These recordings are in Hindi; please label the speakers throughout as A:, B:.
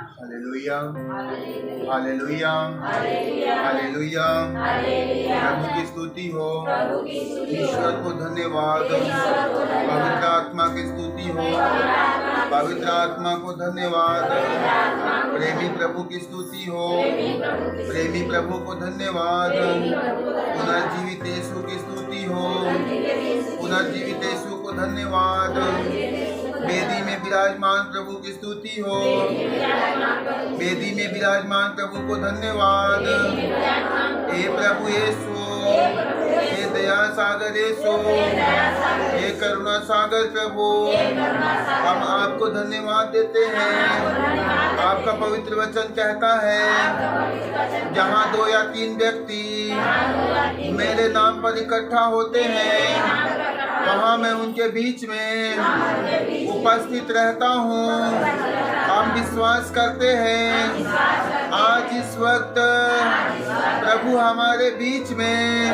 A: हालेलुया, हालेलुया, हालेलुया। प्रभु की स्तुति हो, ईश्वर को धन्यवाद, पवित्र आत्मा की स्तुति हो, पवित्र आत्मा को धन्यवाद, प्रेमी प्रभु की स्तुति हो, प्रेमी प्रभु को धन्यवाद, पुनर्जीवित यीशु की स्तुति हो, पुनर्जीवित यीशु को धन्यवाद, वेदी में विराजमान प्रभु की स्तुति हो, वेदी में विराजमान प्रभु को धन्यवाद। हे प्रभु यीशु, हे दया सागर यीशु, हे करुणा सागर प्रभु, हम आपको धन्यवाद देते हैं। आपका पवित्र वचन कहता है, जहाँ 2 या 3 व्यक्ति मेरे नाम पर इकट्ठा होते हैं, वहाँ मैं उनके बीच में उपस्थित रहता हूँ। हम विश्वास करते हैं आज इस वक्त प्रभु हमारे बीच में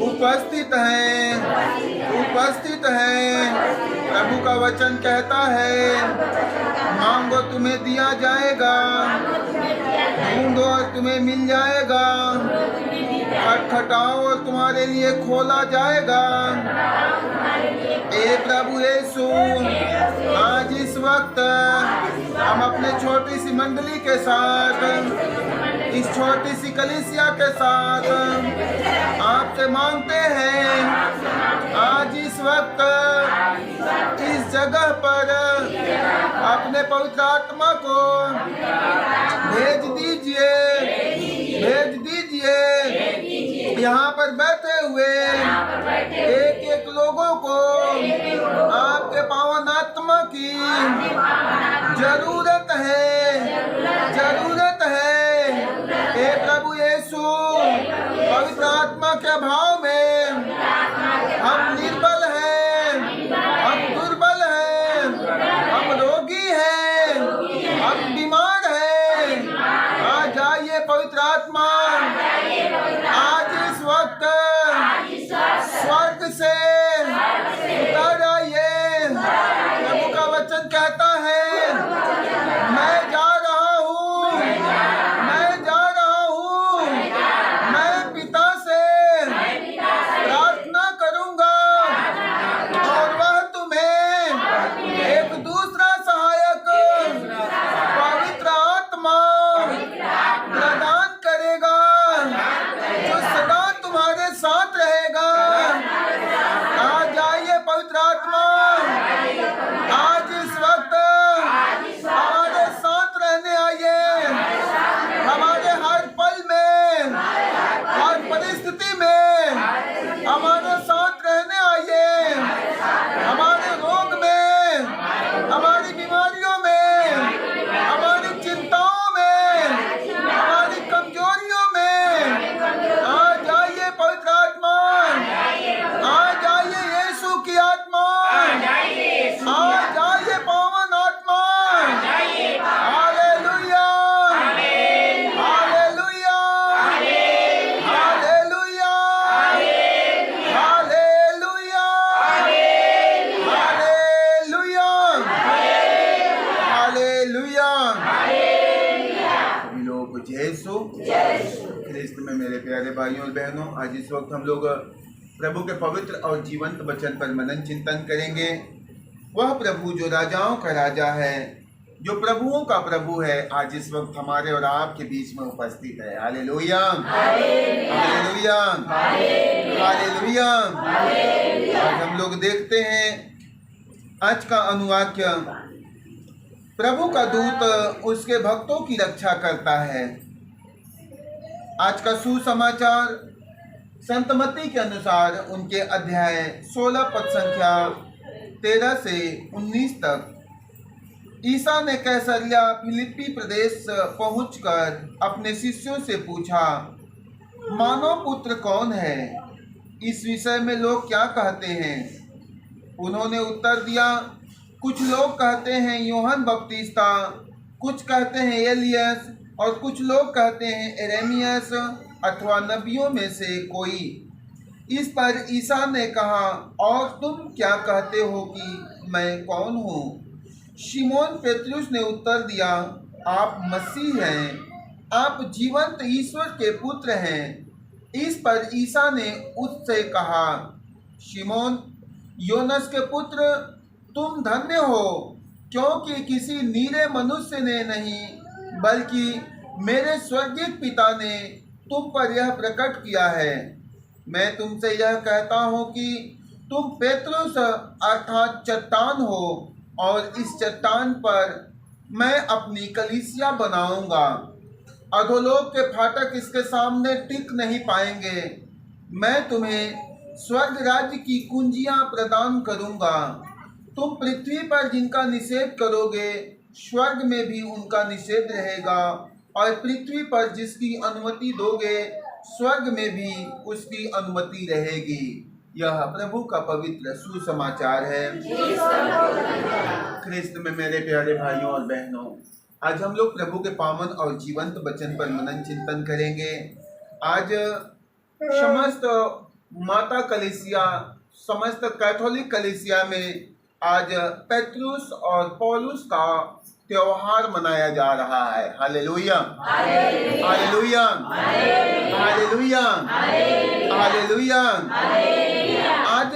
A: उपस्थित हैं, उपस्थित हैं। प्रभु का वचन कहता है, मांगो तुम्हें दिया जाएगा, ढूंढो और तुम्हें मिल जाएगा, खटखटाओ और तुम्हारे लिए खोला जाएगा। हे प्रभु यीशु, आज इस वक्त हम अपने छोटी सी मंडली के साथ, इस छोटी सी कलीसिया के साथ आपसे मांगते हैं, आज इस वक्त इस जगह पर अपने पवित्र आत्मा को भेज दीजिए, भेज दीजिए। यहाँ पर बैठे हुए एक एक लोगों को आपके पावन आत्मा की जरूरत है, जरूरत है। हे प्रभु यीशु, पवित्र आत्मा के अभाव में हम निर्बल हैं, हम दुर्बल हैं, हम रोगी हैं, हम बीमार हैं। आज आइए पवित्र आत्मा, आज इस वक्त स्वर्ग से उतर आइए। प्रभु का वचन कहता है, मैं जा रहा हूँ, मैं जा रहा हूँ, मैं पिता से प्रार्थना करूँगा और वह तुम्हें एक दूसरा सहायक पवित्र आत्मा प्रदान करेगा, जो सदा तुम्हारे साथ रहेगा। आज आइए पवित्र आत्मा, आज इस वक्त हमारे साथ रहने आइए, हमारे हर पल में, हर परिस्थिति में हमारे साथ रहने आइए, हमारे रोग में, हमारी बीमारियों में, हमारी चिंताओं में, हमारी कमजोरियों में। आज आइए पवित्र आत्मा, आज आइए यीशु की आत्मा, आज आइए पावन आत्मा। हालेलुया, हालेलुया, हालेलुया, हालेलुया, हालेलुया, हालेलुया। लोग यीशु ख्रिस्त में मेरे प्यारे भाइयों और बहनों, आज इस वक्त हम लोग प्रभु के पवित्र और जीवंत वचन पर मनन चिंतन करेंगे। वह प्रभु जो राजाओं का राजा है, जो प्रभुओं का प्रभु है, आज इस वक्त हमारे और आपके बीच में उपस्थित है। हालेलुया, हालेलुया, हालेलुया। आज हम लोग देखते हैं आज का अनुवाक्य, प्रभु का दूत उसके भक्तों की रक्षा करता है। आज का सुसमाचार संत मत्ती के अनुसार उनके अध्याय 16 पद संख्या 13 से 19 तक। ईसा ने कैसरिया फिलिप्पी प्रदेश पहुंचकर अपने शिष्यों से पूछा, मानव पुत्र कौन है? इस विषय में लोग क्या कहते हैं? उन्होंने उत्तर दिया, कुछ लोग कहते हैं यूहन्ना बपतिस्ता, कुछ कहते हैं एलियस और कुछ लोग कहते हैं यिर्मयाह अथवा नबियों में से कोई। इस पर ईसा ने कहा, और तुम क्या कहते हो कि मैं कौन हूँ? शिमोन पेतरुस ने उत्तर दिया, आप मसीह हैं, आप जीवंत ईश्वर के पुत्र हैं। इस पर ईसा ने उससे कहा, शिमोन योनस के पुत्र, तुम धन्य हो, क्योंकि किसी नीरे मनुष्य ने नहीं बल्कि मेरे स्वर्गीय पिता ने तुम पर यह प्रकट किया है। मैं तुमसे यह कहता हूँ कि तुम पेत्रुस अर्थात चट्टान हो, और इस चट्टान पर मैं अपनी कलीसिया बनाऊंगा। अधोलोक के फाटक इसके सामने टिक नहीं पाएंगे। मैं तुम्हें स्वर्ग राज्य की कुंजियां प्रदान करूंगा। तुम पृथ्वी पर जिनका निषेध करोगे, स्वर्ग में भी उनका निषेध रहेगा, और पृथ्वी पर जिसकी अनुमति दोगे, स्वर्ग में भी उसकी अनुमति रहेगी। यह प्रभु का पवित्र सुसमाचार है। ख्रिस्त में मेरे प्यारे भाइयों और बहनों, आज हम लोग प्रभु के पावन और जीवंत वचन पर मनन चिंतन करेंगे। आज समस्त माता कलीसिया, समस्त कैथोलिक कलीसिया में आज पेत्रुस और पौलुस का त्योहार मनाया जा रहा है। हालेलुया, हालेलुया, हालेलुया, हालेलुया। आज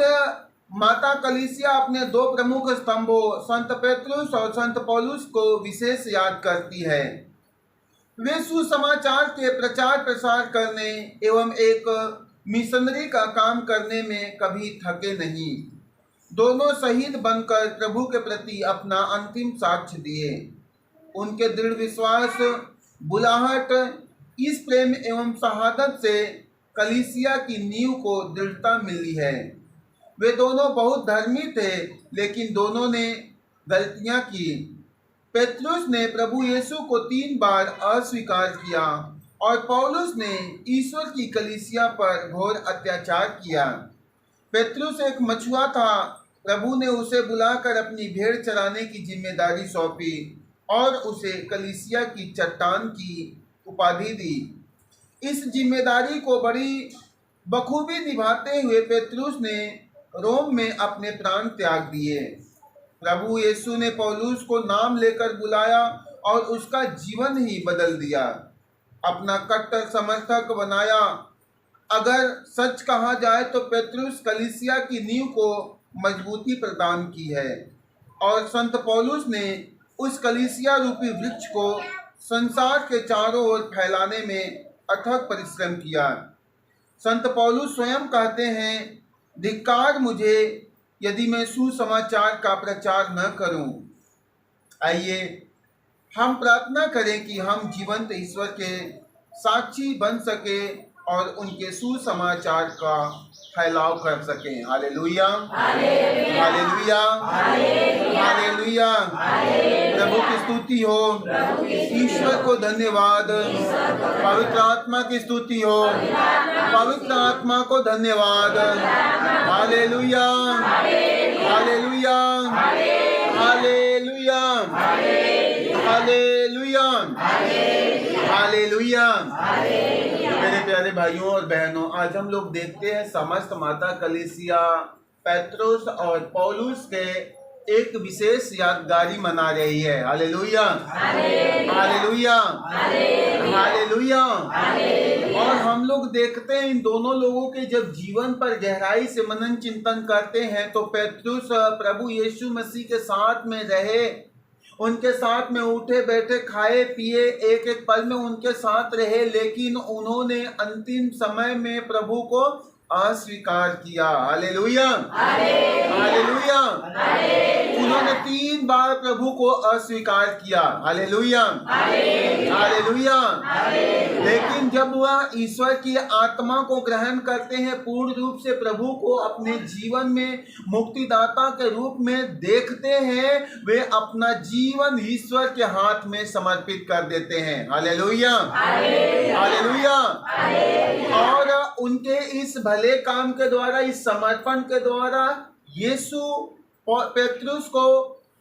A: माता कलीसिया अपने दो प्रमुख स्तंभों संत पेत्रुस और संत पौलुस को विशेष याद करती है। वे सुसमाचार के प्रचार प्रसार करने एवं एक मिशनरी का काम करने में कभी थके नहीं। दोनों शहीद बनकर प्रभु के प्रति अपना अंतिम साक्ष्य दिए। उनके दृढ़ विश्वास, बुलाहट, इस प्रेम एवं शहादत से कलीसिया की नींव को दृढ़ता मिली है। वे दोनों बहुत धर्मी थे, लेकिन दोनों ने गलतियां की। पेत्रुस ने प्रभु यीशु को 3 बार अस्वीकार किया, और पौलुस ने ईश्वर की कलीसिया पर घोर अत्याचार किया। पेत्रुस एक मछुआ था। प्रभु ने उसे बुलाकर अपनी भेड़ चराने की जिम्मेदारी सौंपी और उसे कलीसिया की चट्टान की उपाधि दी। इस जिम्मेदारी को बड़ी बखूबी निभाते हुए पेत्रुस ने रोम में अपने प्राण त्याग दिए। प्रभु यीशु ने पौलुस को नाम लेकर बुलाया और उसका जीवन ही बदल दिया, अपना कट्टर समर्थक बनाया। अगर सच कहा जाए तो पेत्रुस कलीसिया की नींव को मजबूती प्रदान की है, और संत पौलुस ने उस कलीसिया रूपी वृक्ष को संसार के चारों ओर फैलाने में अथक परिश्रम किया। संत पौलुस स्वयं कहते हैं, धिक्कार मुझे यदि मैं सुसमाचार का प्रचार न करूं। आइए हम प्रार्थना करें कि हम जीवंत ईश्वर के साक्षी बन सके और उनके सुसमाचार का फैलाव कर सकें। हालेलुया, हालेलुया, हालेलुया। प्रभु की स्तुति हो, ईश्वर को धन्यवाद, पवित्र आत्मा की स्तुति हो, पवित्र आत्मा को धन्यवाद। हालेलुया, हालेलुया, हालेलुया, हालेलुया, हालेलुया। मेरे प्यारे भाइयों और बहनों, आज हम लोग देखते हैं समस्त माता कलीसिया पेत्रुस और पौलुस के एक विशेष यादगारी मना रही है। हालेलुया, हालेलुया, हालेलुया। और हम लोग देखते हैं इन दोनों लोगों के जब जीवन पर गहराई से मनन चिंतन करते हैं तो पेत्रुस प्रभु यीशु मसीह के साथ में रहे, उनके साथ में उठे बैठे खाए पिए, एक एक पल में उनके साथ रहे, लेकिन उन्होंने अंतिम समय में प्रभु को अस्वीकार किया। Hallelujah, hallelujah. उन्होंने 3 बार प्रभु को अस्वीकार किया। Hallelujah, hallelujah. लेकिन जब वह ईश्वर की आत्मा को ग्रहण करते हैं, पूर्ण रूप से प्रभु को अपने जीवन में मुक्तिदाता के रूप में देखते हैं, वे अपना जीवन ईश्वर के हाथ में समर्पित कर देते हैं। Hallelujah, hallelujah. और उनके इस भले काम के द्वारा, इस समर्पण के द्वारा यीशु पेत्रुस को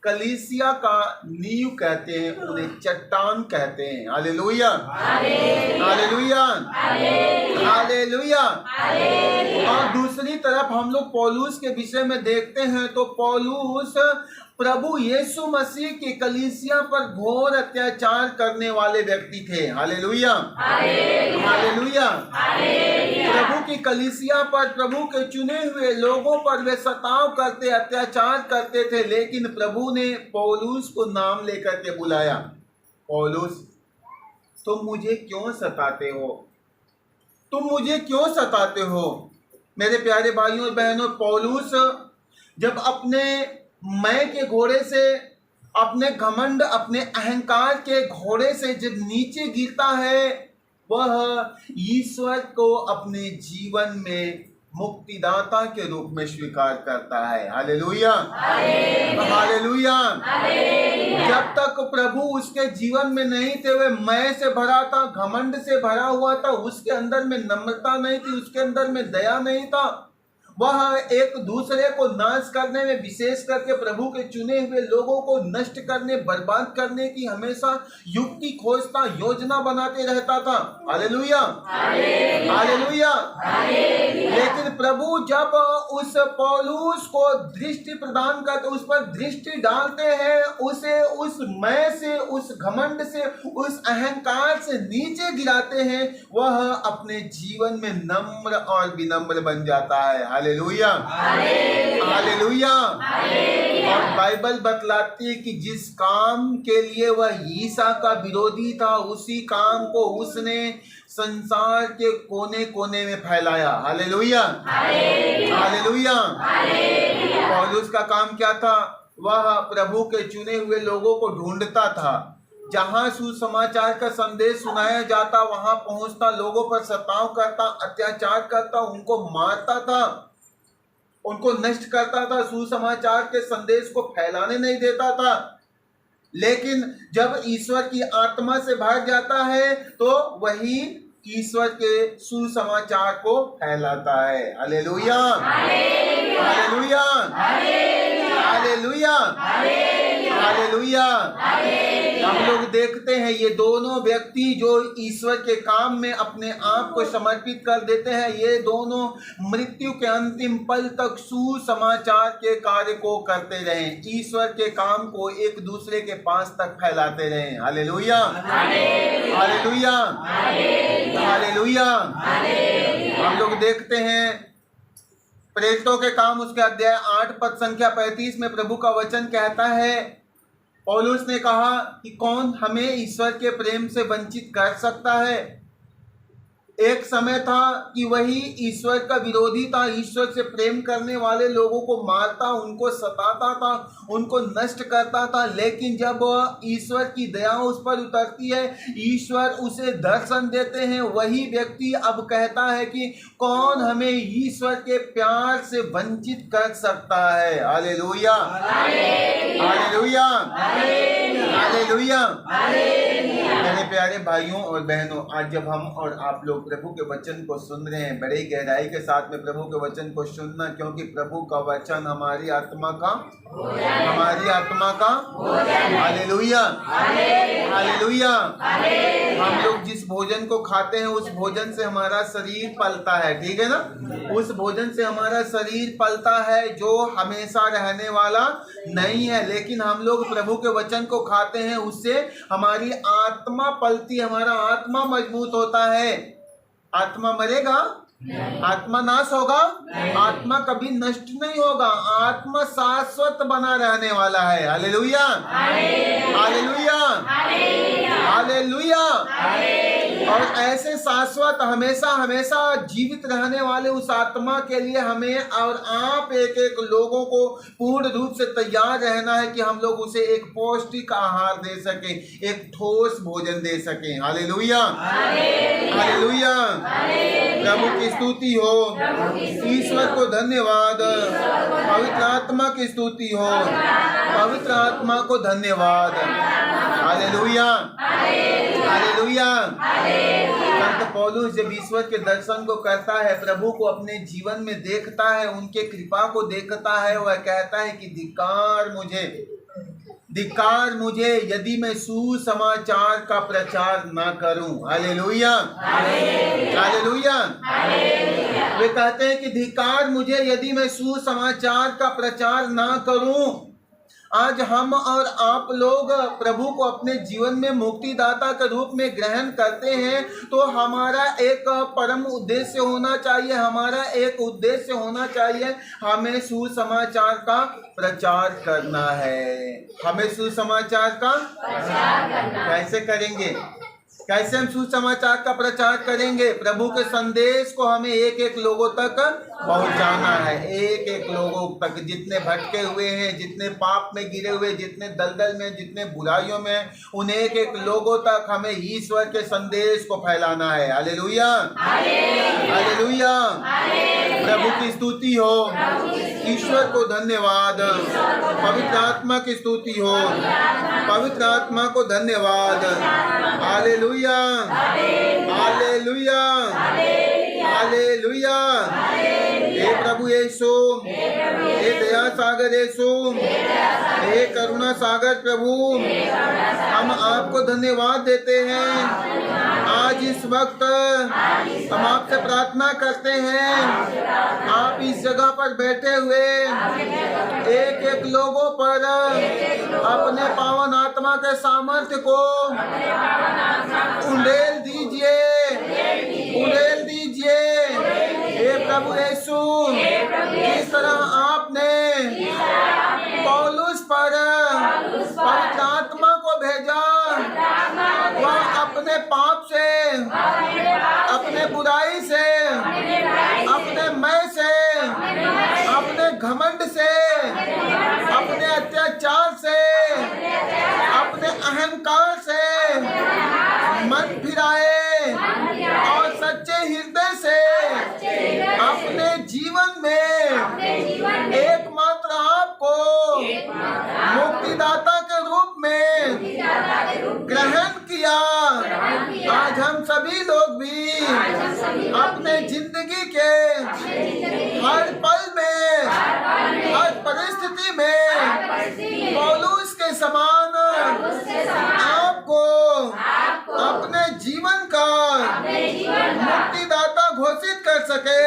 A: कलीसिया का नींव कहते हैं, उन्हें चट्टान कहते हैं। हालेलुया, हालेलुया, हालेलुया। और दूसरी तरफ हम लोग पौलुस के विषय में देखते हैं तो पौलुस प्रभु यीशु मसीह की कलीसिया पर घोर अत्याचार करने वाले व्यक्ति थे। Hallelujah, hallelujah. प्रभु की कलीसिया पर, प्रभु के चुने हुए लोगों पर वे सताव करते, अत्याचार करते थे, लेकिन प्रभु ने पौलुस को नाम लेकर के बुलाया। पौलुस, तुम मुझे क्यों सताते हो? तुम मुझे क्यों सताते हो? मेरे प्यारे भाइयों और बहनों, पौलुस जब अपने मैं के घोड़े से, अपने घमंड, अपने अहंकार के घोड़े से जब नीचे गिरता है, वह ईश्वर को अपने जीवन में मुक्तिदाता के रूप में स्वीकार करता है। Hallelujah, hallelujah. जब तक प्रभु उसके जीवन में नहीं थे, वे मैं से भरा था, घमंड से भरा हुआ था, उसके अंदर में नम्रता नहीं थी, उसके अंदर में दया नहीं था। वह एक दूसरे को नाश करने में, विशेष करके प्रभु के चुने हुए लोगों को नष्ट करने, बर्बाद करने की हमेशा युक्ति खोजता, योजना बनाते रहता था। Hallelujah, hallelujah. लेकिन प्रभु जब उस पौलुस को दृष्टि प्रदान करते, उस पर दृष्टि डालते हैं, उसे उस मैं से, उस घमंड से, उस अहंकार से नीचे गिराते हैं, वह अपने जीवन में नम्र और विनम्र बन जाता है। Hallelujah, hallelujah. और बाइबल बतलाती है कि जिस काम के लिए वह ईसा का विरोधी था, उसी काम को उसने संसार के कोने कोने में फैलाया। Hallelujah, hallelujah. पौलुस का काम क्या था? वह प्रभु के चुने हुए लोगों को ढूंढता था, जहां सुसमाचार का संदेश सुनाया जाता वहां पहुंचता, लोगों पर सताव करता, अत्याचार करता, उनको मारता था, उनको नष्ट करता था, सुसमाचार के संदेश को फैलाने नहीं देता था। लेकिन जब ईश्वर की आत्मा से भर जाता है तो वही ईश्वर के सुसमाचार को फैलाता है। हालेलुया, हालेलुया, हालेलुया, हालेलुया। हम लोग देखते हैं ये दोनों व्यक्ति जो ईश्वर के काम में अपने आप को समर्पित कर देते हैं, ये दोनों मृत्यु के अंतिम पल तक सुसमाचार के कार्य को करते रहे, ईश्वर के काम को एक दूसरे के पास तक फैलाते रहे। हालेलुया, हालेलुया, हालेलुया। हम लोग देखते हैं प्रेरितों के काम उसके अध्याय 8 पद संख्या 35 में प्रभु का वचन कहता है, पौलुस ने कहा कि कौन हमें ईश्वर के प्रेम से वंचित कर सकता है। एक समय था कि वही ईश्वर का विरोधी था, ईश्वर से प्रेम करने वाले लोगों को मारता, उनको सताता था, उनको नष्ट करता था। लेकिन जब ईश्वर की दया उस पर उतरती है, ईश्वर उसे दर्शन देते हैं, वही व्यक्ति अब कहता है कि कौन हमें ईश्वर के प्यार से वंचित कर सकता है। हालेलुया, हालेलुया, हालेलुया। मेरे प्यारे भाइयों और बहनों, आज जब हम और आप लोग प्रभु के वचन को सुन रहे हैं, बड़े गहराई के साथ में प्रभु के वचन को सुनना, क्योंकि प्रभु का वचन हमारी आत्मा का, हमारी आत्मा का, हालेलुया, हालेलुया। हम लोग जिस भोजन को खाते हैं उस भोजन से हमारा शरीर पलता है, ठीक है ना? उस भोजन से हमारा शरीर पलता है जो हमेशा रहने वाला नहीं है। लेकिन हम लोग प्रभु के वचन को खाते हैं, उससे हमारी आत्मा पलती, हमारा आत्मा मजबूत होता है। आत्मा मरेगा? आत्मा नाश होगा? आत्मा कभी नष्ट नहीं होगा, आत्मा शाश्वत बना रहने वाला है। हालेलुया, हालेलुया, हालेलुया। और ऐसे शाश्वत हमेशा हमेशा जीवित रहने वाले उस आत्मा के लिए हमें और आप एक एक लोगों को पूर्ण रूप से तैयार रहना है कि हम लोग उसे एक पौष्टिक आहार दे सके, एक ठोस भोजन दे सके। Hallelujah, hallelujah. प्रभु की स्तुति हो, ईश्वर को धन्यवाद, पवित्र आत्मा की स्तुति हो, पवित्र आत्मा को धन्यवाद। हालेलुया, हालेलुया। संत पौलुस जब ईश्वर के दर्शन को करता है, प्रभु को अपने जीवन में देखता है, उनके कृपा को देखता है, वह कहता है कि धिक्कार मुझे, धिक्कार मुझे यदि मैं सुसमाचार का प्रचार ना करूं। Hallelujah, hallelujah. वे कहते हैं कि धिक्कार मुझे यदि मैं सुसमाचार का प्रचार ना करूं। आज हम और आप लोग प्रभु को अपने जीवन में मुक्तिदाता के रूप में ग्रहण करते हैं, तो हमारा एक परम उद्देश्य होना चाहिए, हमारा एक उद्देश्य होना चाहिए, हमें सुसमाचार का प्रचार करना है। हमें सुसमाचार का प्रचार करना कैसे करेंगे? कैसे हम सुसमाचार का प्रचार करेंगे? प्रभु के संदेश को हमें एक एक लोगों तक पहुंचाना है, एक एक लोगों तक, जितने भटके हुए हैं, जितने पाप में गिरे हुए, जितने दलदल में, जितने बुराइयों में, उन एक एक लोगों तक हमें ईश्वर के संदेश को फैलाना है। हालेलुया, हालेलुया, प्रभु की स्तुति हो, ईश्वर को धन्यवाद, पवित्र आत्मा की स्तुति हो, पवित्र आत्मा को धन्यवाद। हालेलुया, हालेलुया, हालेलुया। हे प्रभु यीशु, हे दया सागर यीशु, हे करुणा सागर प्रभु, हम आपको धन्यवाद देते हैं। आज इस वक्त हम आपसे प्रार्थना करते हैं, आप इस जगह पर बैठे हुए एक एक लोगों पर अपने पावन आत्मा के सामर्थ्य को उंडेल दीजिए, उंडेल दीजिए। हे प्रभु यीशु, जिस तरह आपने पौलुस पर पवित्र आत्मा को भेजा, वह अपने पाप से, अपने बुराई से, अपने मैं से, अपने घमंड से, अपने अत्याचार से, अपने अहंकार से मन फिराए और सच्चे हृदय से अपने जीवन में एकमात्र आपको मुक्तिदाता के रूप में ग्रहण किया। आज हम सभी लोग भी अपने जिंदगी के हर पल में, हर परिस्थिति में पौलुस के समान आपको अपने जीवन का मुक्तिदाता घोषित कर सके,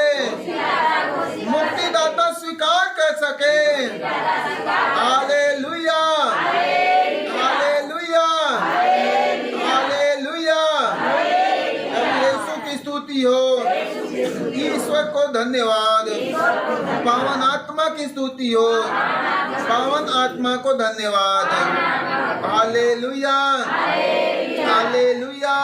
A: मुक्तिदाता स्वीकार कर सके। हालेलुया, हालेलुया, हालेलुया। यीशु की स्तुति हो, ईश्वर को धन्यवाद, पावन आत्मा की स्तुति हो, पावन आत्मा को धन्यवाद। हालेलुया, हालेलुया।